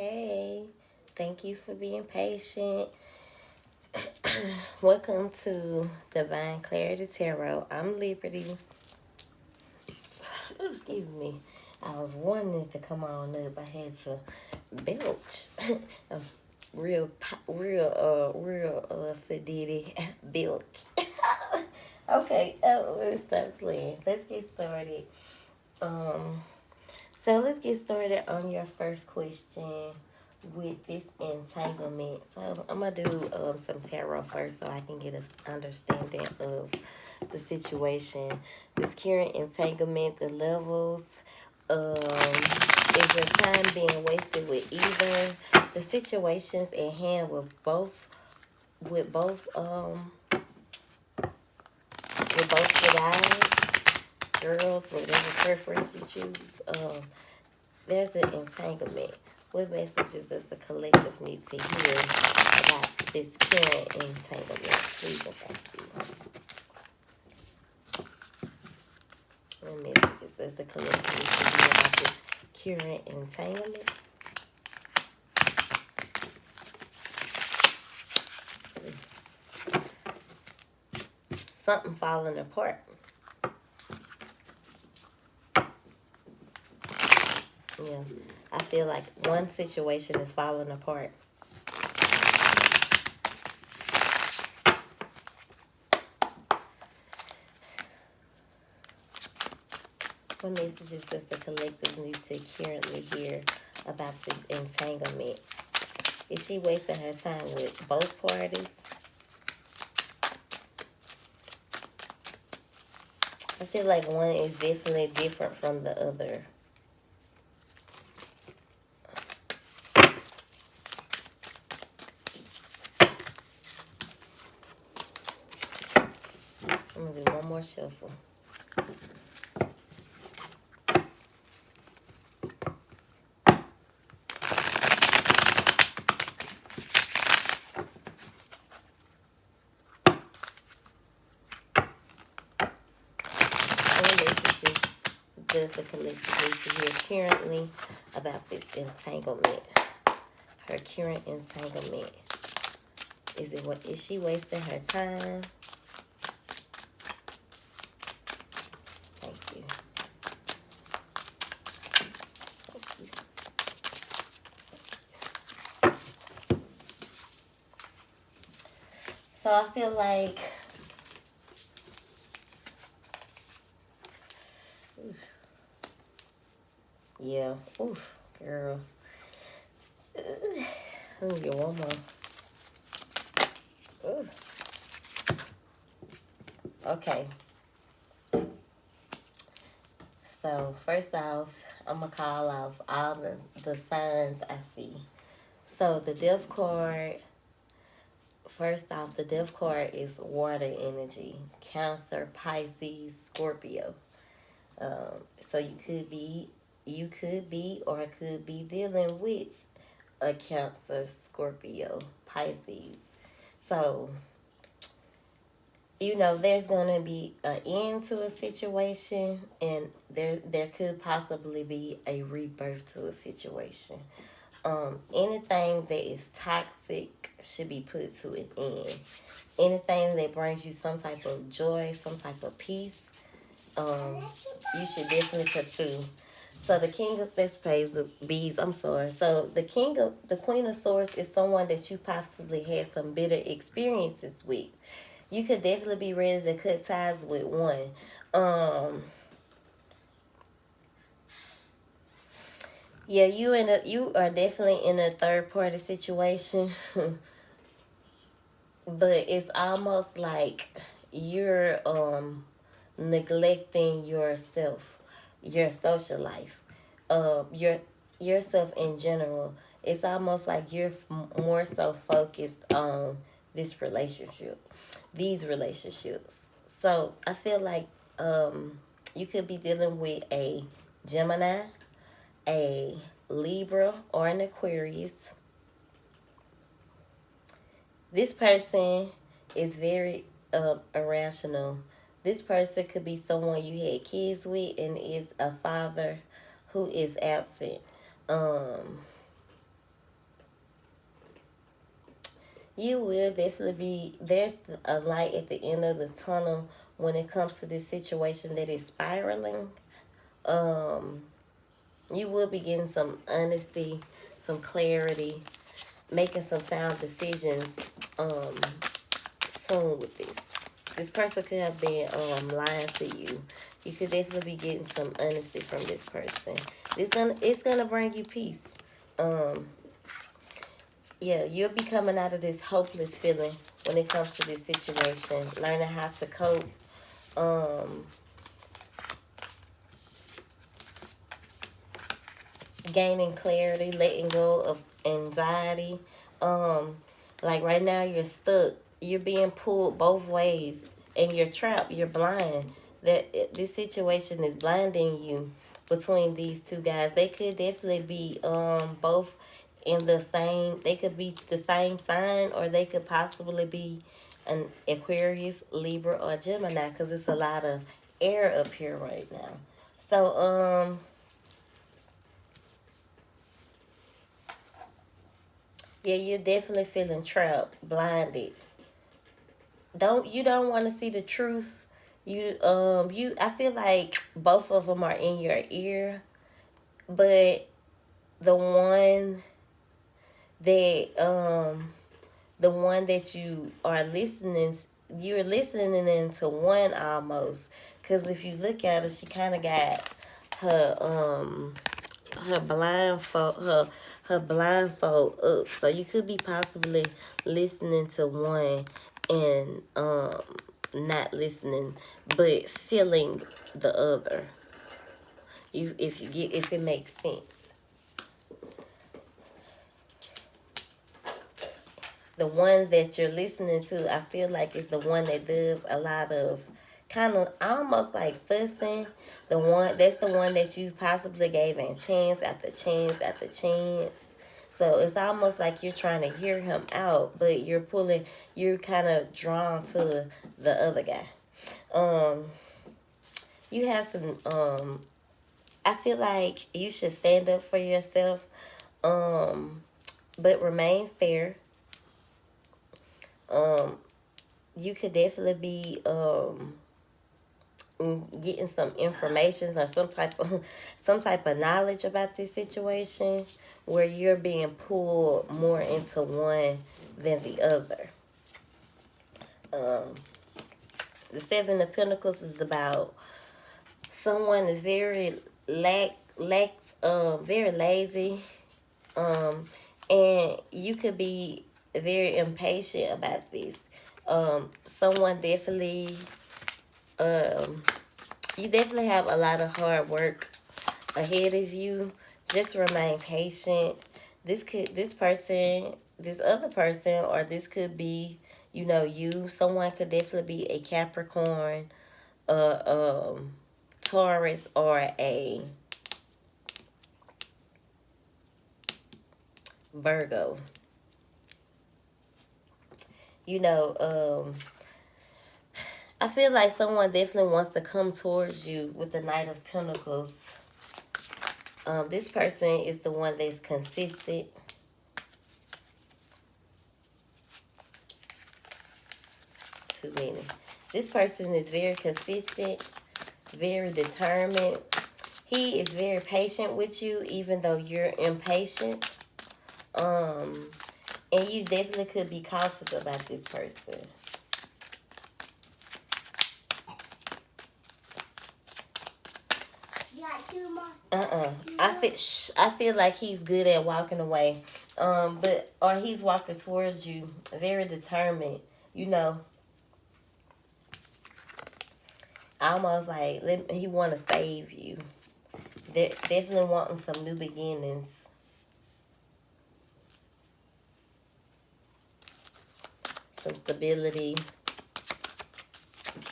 Hey, thank you for being patient. Welcome to Divine Clarity Tarot. I'm Liberty. Excuse me. I was wanting it to come on up. I had to belch. A real sedity belch. Okay, let's start playing. Let's get started. Um, so let's get started on your first question with this entanglement. So I'm gonna do some tarot first so I can get an understanding of the situation. This current entanglement, the levels, is your time being wasted with either the situations at hand with both guys, girls, whatever preference you choose. There's an entanglement. What messages does the collective need to hear about this current entanglement? Please and thank you. What messages does the collective need to hear about this current entanglement? Something falling apart. Yeah. I feel like one situation is falling apart. What messages does the collective need to currently hear about this entanglement? Is she wasting her time with both parties? I feel like one is definitely different from the other. I'm going to do one more shuffle. What messages does the collective need to hear currently about this entanglement? Her current entanglement. Is she wasting her time? Thank you. Thank you. So I feel like yeah. Oof, girl. Let me get one more. Okay. So first off, I'm gonna call off all the signs I see. So the death card. First off, the death card is water energy. Cancer, Pisces, Scorpio. So you could be, or could be dealing with a Cancer, Scorpio, Pisces. So there's gonna be an end to a situation, and there could possibly be a rebirth to a situation. Anything that is toxic should be put to an end. Anything that brings you some type of joy, some type of peace, you should definitely pursue. So the king of this pays the bees. I'm sorry. So the queen of swords is someone that you possibly had some bitter experiences with. You could definitely be ready to cut ties with one. Yeah, you are definitely in a third party situation, but it's almost like you're neglecting yourself, your social life, yourself in general. It's almost like you're more so focused on this relationship, these relationships. So I feel like you could be dealing with a Gemini, a Libra, or an Aquarius. This person is very irrational. This person could be someone you had kids with and is a father who is absent. Um, You will definitely be, there's a light at the end of the tunnel when it comes to this situation that is spiraling. Um, you will be getting some honesty, some clarity, making some sound decisions um, soon with this. This person could have been lying to you. You could definitely be getting some honesty from this person. It's gonna bring you peace. Um, yeah, you'll be coming out of this hopeless feeling when it comes to this situation. Learning how to cope. Um, Gaining clarity, letting go of anxiety. Um, like right now, you're stuck. You're being pulled both ways, and you're trapped. You're blind. This situation is blinding you between these two guys. They could definitely be both in the same. They could be the same sign, or they could possibly be an Aquarius, Libra, or Gemini. Because it's a lot of air up here right now. So yeah, you're definitely feeling trapped, blinded. You don't want to see the truth. I feel like both of them are in your ear, but the one that the one that you're listening into one almost. Cause if you look at her, she kind of got her her blindfold up, so you could be possibly listening to one and not listening but feeling the other. If it makes sense. The one that you're listening to, I feel like is the one that does a lot of kind of almost like fussing. That's the one that you possibly gave a chance after chance after chance. So it's almost like you're trying to hear him out, but you're kind of drawn to the other guy. Um, you have some, I feel like you should stand up for yourself, um, but remain fair. Um, you could definitely be, getting some information or some type of knowledge about this situation where you're being pulled more into one than the other. Um, the Seven of Pentacles is about someone is very very lazy, um, and you could be very impatient about this. Someone definitely, um, you definitely have a lot of hard work ahead of you. Just remain patient. This other person, or this could be, you. Someone could definitely be a Capricorn, Taurus, or a Virgo. You know, I feel like someone definitely wants to come towards you with the Knight of Pentacles. This person is the one that's consistent. Too many. This person is very consistent, very determined. He is very patient with you, even though you're impatient. And you definitely could be cautious about this person. I feel like he's good at walking away. Or he's walking towards you, very determined. You know, almost like he want to save you. They're definitely wanting some new beginnings. Some stability.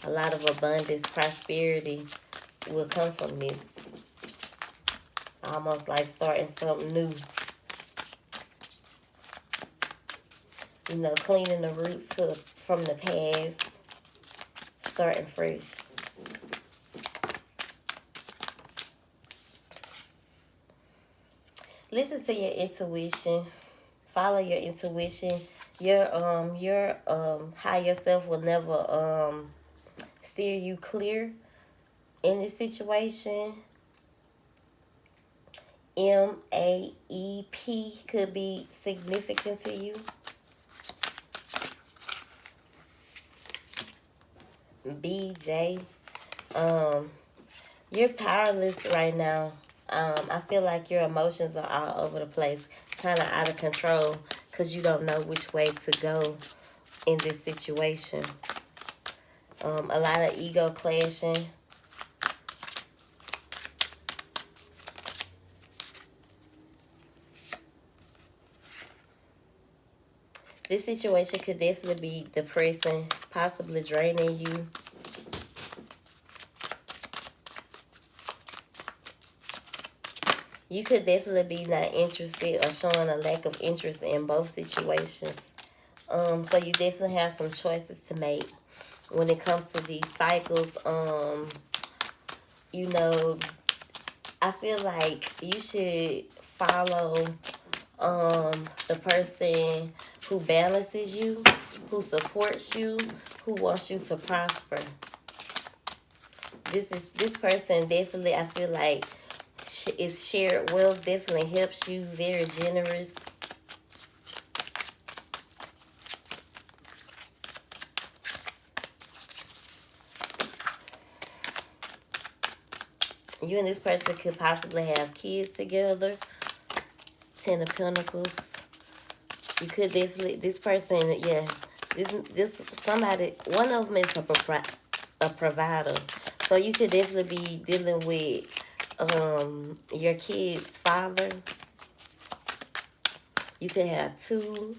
A lot of abundance, prosperity will come from this. Almost like starting something new. Cleaning the roots from the past. Starting fresh. Listen to your intuition. Follow your intuition. Your higher self will never steer you clear in this situation. MAEP could be significant to you. BJ, you're powerless right now. I feel like your emotions are all over the place, kind of out of control, because you don't know which way to go in this situation. A lot of ego clashing. This situation could definitely be depressing, possibly draining you. You could definitely be not interested or showing a lack of interest in both situations. So you definitely have some choices to make when it comes to these cycles. You know, I feel like you should follow the person who balances you, who supports you, who wants you to prosper. This person definitely, I feel like, is shared wealth, definitely helps you, very generous. You and this person could possibly have kids together. Ten of Pentacles. You could definitely, this person, yeah, this somebody, one of them is a provider. So you could definitely be dealing with your kid's father. You could have 2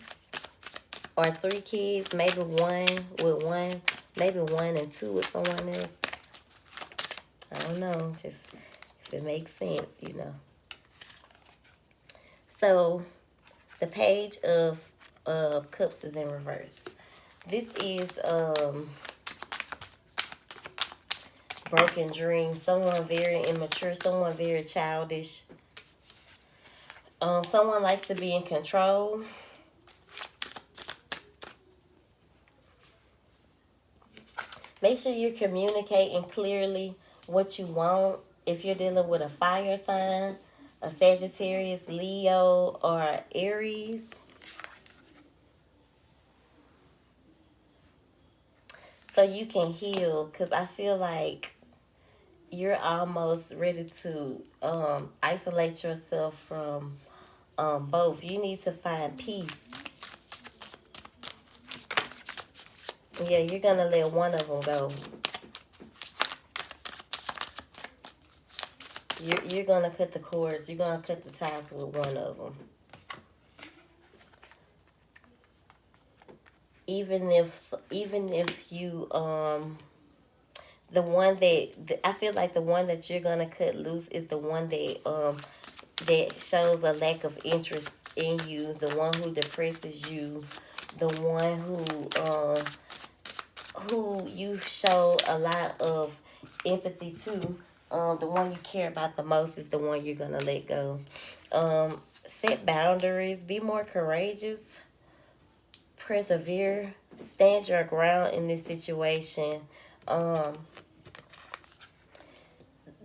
or 3 kids, maybe one with one, maybe 1 and 2 with someone else. I don't know, just if it makes sense, you know. So the Page of Cups is in reverse. This is broken dreams. Someone very immature, someone very childish. Someone likes to be in control. Make sure you're communicating clearly what you want. If you're dealing with a fire sign, a Sagittarius, Leo, or Aries. So you can heal, because I feel like you're almost ready to isolate yourself from both. You need to find peace. Yeah, you're going to let one of them go. You're going to cut the cords. You're going to cut the ties with one of them. Even if you the one that I feel like the one that you're gonna cut loose is the one that shows a lack of interest in you, the one who depresses you, the one who you show a lot of empathy to. The one you care about the most is the one you're gonna let go. Set boundaries. Be more courageous. Persevere. Stand your ground in this situation.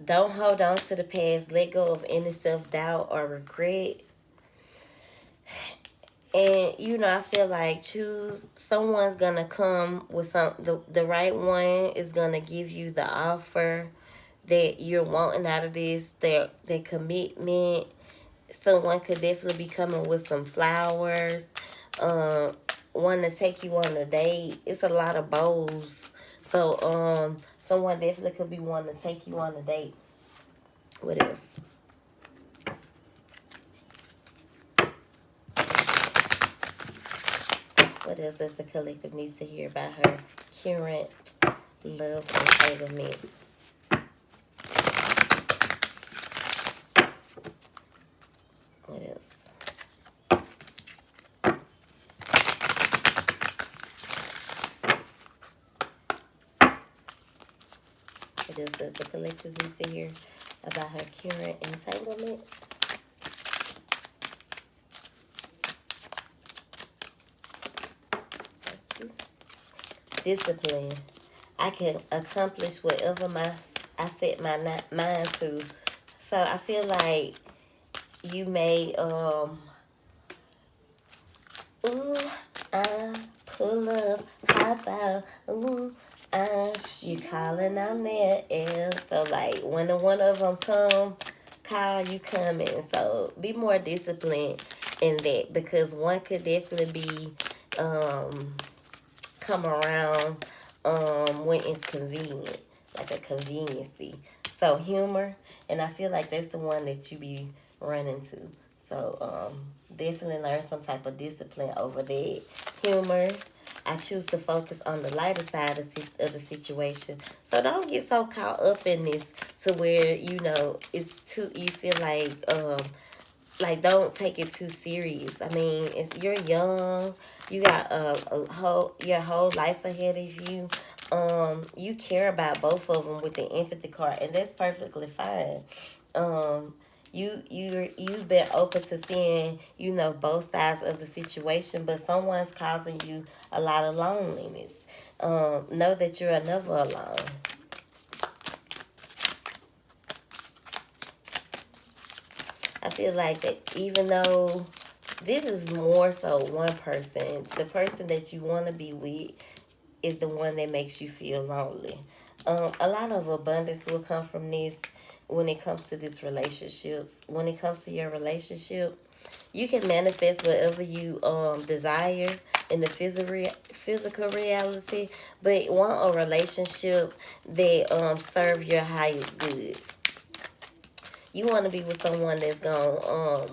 Don't hold on to the past. Let go of any self-doubt or regret. And, you know, I feel like someone's going to come with the right one is going to give you the offer that you're wanting out of this, their commitment. Someone could definitely be coming with some flowers, wanting to take you on a date. It's a lot of bows. So, someone definitely could be wanting to take you on a date. What else? What else does the collective need to hear about her current love entanglement? What else? What else does the collective need to hear about her current entanglement? discipline. I can accomplish whatever I set my mind to. So I feel like you may ooh, I pull up, hop out, ooh, you calling, I'm there, and so like when the one of them come, call, you coming. So be more disciplined in that, because one could definitely be come around when it's convenient, like a conveniency. So humor, and I feel like that's the one that you be running to. So definitely learn some type of discipline over that. Humor. I choose to focus on the lighter side of the situation. So don't get so caught up in this to where it's too. You feel like don't take it too serious. I mean, if you're young, you got your whole life ahead of you. You care about both of them with the empathy card, and that's perfectly fine. Um, you've been open to seeing both sides of the situation, but someone's causing you a lot of loneliness. Know that you're never alone. I feel like that even though this is more so one person, the person that you want to be with is the one that makes you feel lonely. A lot of abundance will come from this when it comes to this relationship. When it comes to your relationship, you can manifest whatever you desire in the physical reality, but want a relationship that serve your highest good. You want to be with someone that's gonna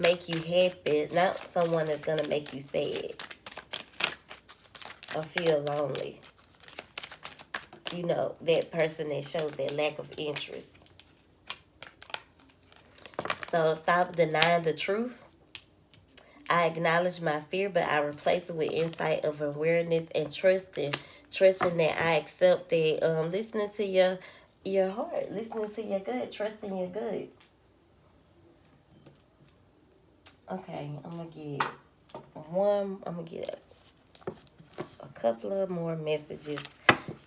make you happy, not someone that's gonna make you sad or feel lonely. That person that shows that lack of interest. So stop denying the truth. I acknowledge my fear, but I replace it with insight of awareness and trusting that I accept that. Listening to your heart, listening to your gut, trusting your gut. Okay, I'm gonna get a couple of more messages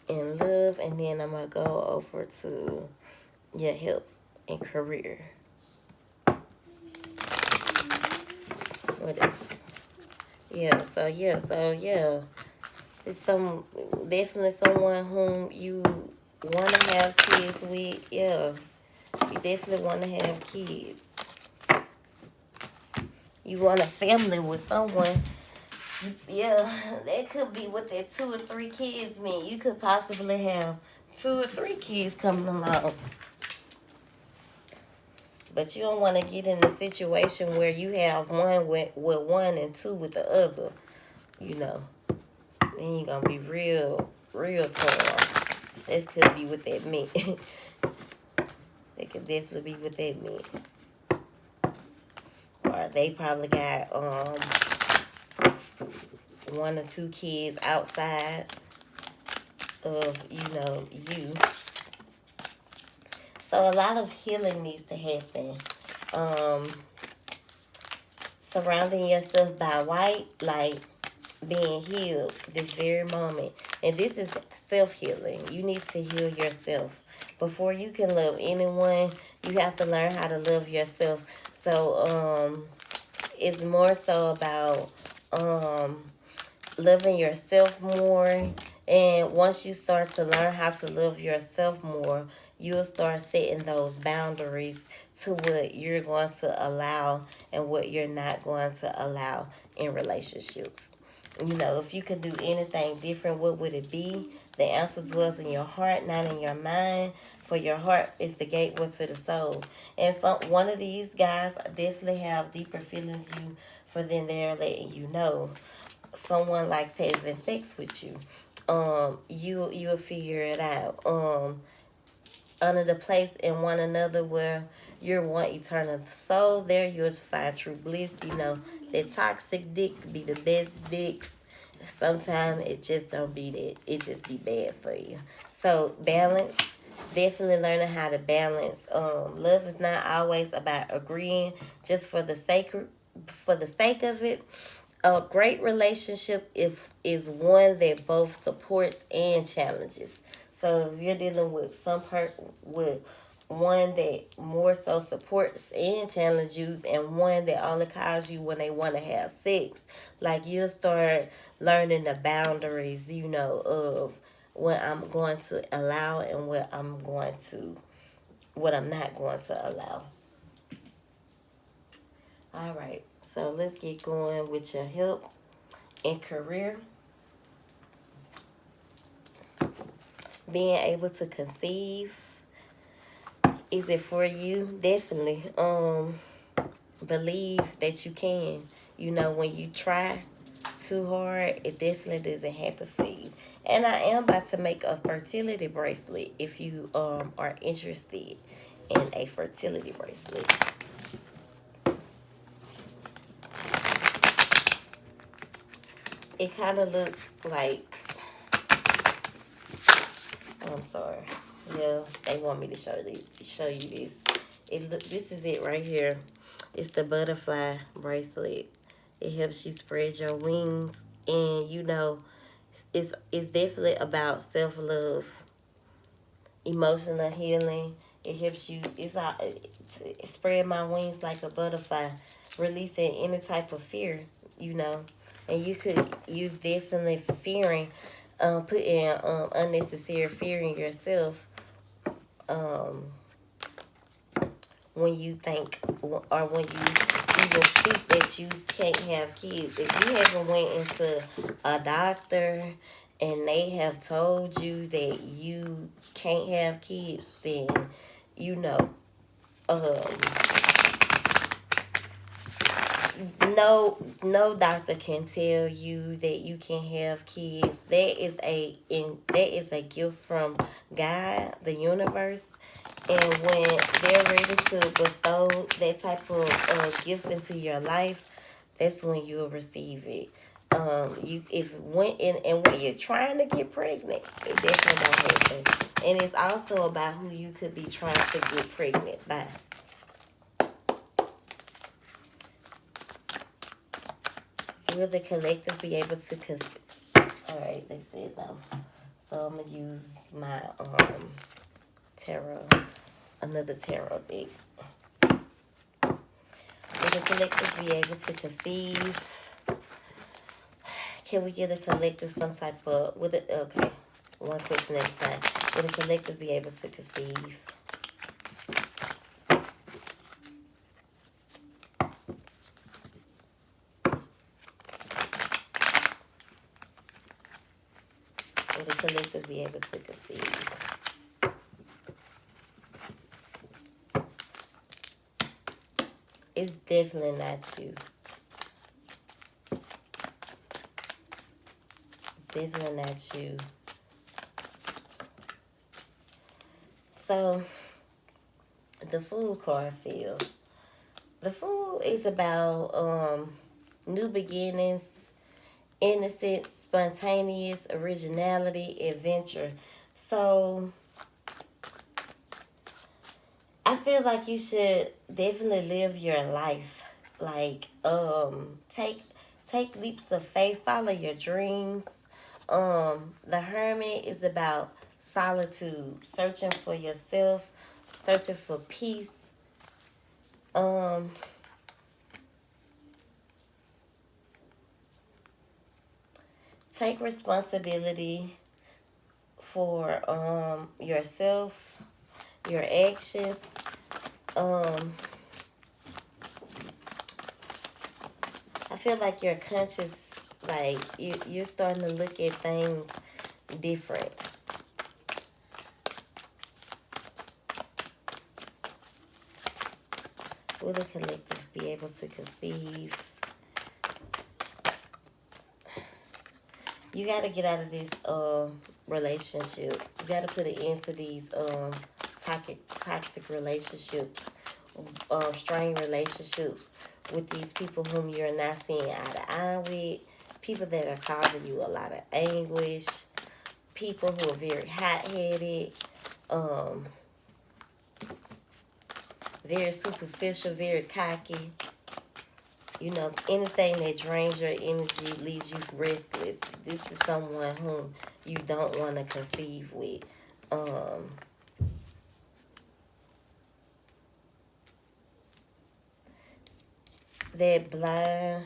in love, and then I'm gonna go over to your health and career. What else? Yeah. It's definitely someone whom you want to have kids with. Yeah, you definitely want to have kids. You want a family with someone. Yeah, that could be what that 2 or 3 kids mean. You could possibly have 2 or 3 kids coming along. But you don't want to get in a situation where you have one with one and two with the other. Then you're going to be real torn. That could be what that meant. That could definitely be what that meant. Or they probably got 1 or 2 kids outside of, you. So a lot of healing needs to happen. Surrounding yourself by white, like being healed this very moment. And this is self-healing. You need to heal yourself. Before you can love anyone, you have to learn how to love yourself. So it's more so about loving yourself more. And once you start to learn how to love yourself more, you'll start setting those boundaries to what you're going to allow and what you're not going to allow in relationships. If you could do anything different, what would it be? The answer dwells in your heart, not in your mind. For your heart is the gateway to the soul. And one of these guys definitely have deeper feelings for than they're letting you know. Someone likes having sex with you. You'll figure it out. Under the place in one another where you're one eternal soul, there you'll find true bliss. That toxic dick be the best dick. Sometimes it just don't be that. It just be bad for you. So balance. Definitely learning how to balance. Love is not always about agreeing just for the sake of it. A great relationship is one that both supports and challenges. So if you're dealing with with one that more so supports and challenges you, and one that only calls you when they want to have sex, like you'll start learning the boundaries, of what I'm going to allow and what I'm not going to allow. All right, so let's get going with your health and career. Being able to conceive, is it for you? Definitely. Believe that you can. When you try too hard, it definitely doesn't happen for you. And I am about to make a fertility bracelet if you are interested in a fertility bracelet. It kind of looks like, I'm sorry. Yeah, they want me to show you this. This is it right here. It's the butterfly bracelet. It helps you spread your wings, and it's definitely about self love, emotional healing. It helps you. Spread my wings like a butterfly, releasing any type of fear. You know, and you definitely fearing, putting unnecessary fear in yourself. Um, when you think or when you even speak that you can't have kids. If you haven't went into a doctor and they have told you that you can't have kids, then you know, um, no doctor can tell you that you can have kids. That is a gift from God, the universe. And when they're ready to bestow that type of gift into your life, that's when you'll receive it. You if when and when you're trying to get pregnant, it definitely don't happen. And it's also about who you could be trying to get pregnant by. Will the collective be able to? All right, they said no. So I'm gonna use my tarot, another tarot deck. Will the collective be able to conceive? Can we get a collective some type of okay? One question at a time. Will the collective be able to conceive? Will the collective be able to conceive? It's definitely not you. It's definitely not you. So the Fool card feels. The Fool is about new beginnings, innocence, spontaneous, originality, adventure. So I feel like you should definitely live your life. Like, take leaps of faith, follow your dreams. The Hermit is about solitude, searching for yourself, searching for peace. Um, take responsibility for yourself, your actions. Um, I feel like you're conscious, like you're starting to look at things different. Will the collective be able to conceive? You got to get out of this relationship. You got to put an end to these toxic relationships, strained relationships with these people whom you're not seeing eye to eye with, people that are causing you a lot of anguish, people who are very hot-headed, um, very superficial, very cocky. You know, anything that drains your energy, leaves you restless. This is someone whom you don't want to conceive with. Um, that blind